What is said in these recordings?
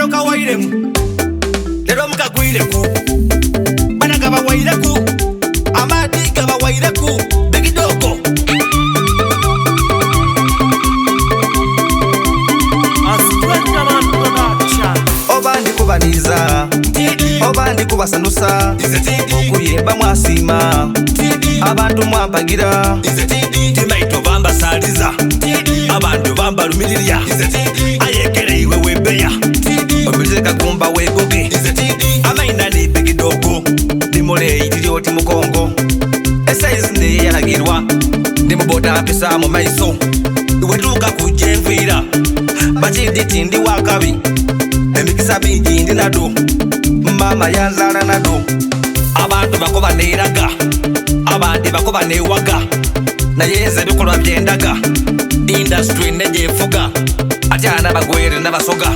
Kano kawairemu lero mukagwireku bana gabawaireku amadi gabawaireku begidogo obandi kubaniza obandi kubasanusa okuyemba mwasima abantu mwampagira timaito bambasaliza abantu bambalumirirya ayekereiwe webeya obizeka kumba wegoge amaina ni begidogo nimuleyi tirioti mukongo esaizi neyalagirwa nimuboda pisa mu maiso iwetuka kujenvira bakiditi ndi wakabi emikisa mingi ndi nado mama yanzala nado abantu bakoba neiraga abandi bakoba newaga nayenze bikolwa byendaga industry nejefuga atyana bagwere nabasoga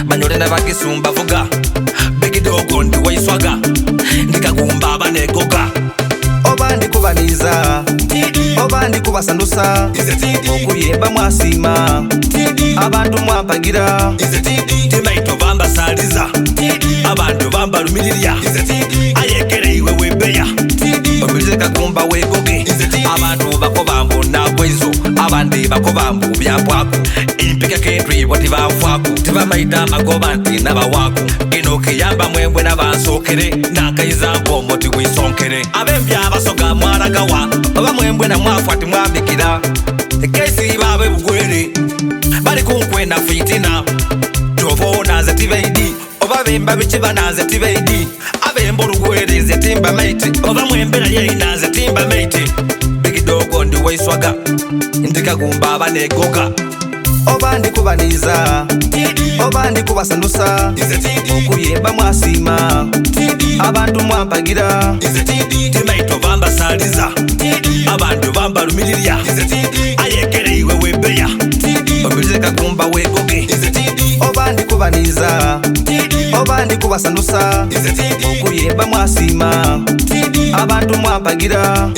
banyole nabakisumba vuga begidogo ndi waiswaga ndikagumba abanegoga obandi kubaniza obandi kubasanusa okuyemba mwasima abantu mwampagira timaito bambasaliza abantu bambalumirirya ayekereiwe webeya obizeka kumba wegoge abantu bakobambu nagwezo abandi bakobambu byapwaku impika ketwi boti bafwaku tibamaita magoba nti nabawaku inoke yamba mwembwe nabansokere nakayizambo moti wisonkere abembya abasoga mwaragawa baba mwembwe na mwafwati mwambikira ekesi babe bugwere bali kunkwena fitina tobona ze tibaidi oba bemba bikiba naze tibaidi abemba olugwere ze timba maite oba mwembera yeina ze timba maite begidogo ndi waiswaga ndikagumba abanegoga obandi kubaniza obandi kubasanusa okuyemba mwasima abantu mwampagira timaito bambasaliza abantu bambalumirirya ayekereiwe webeya obizeka kumba wegoge obandi kubaniza obandi kubasanusa okuyemba mwasima abantu mwampagira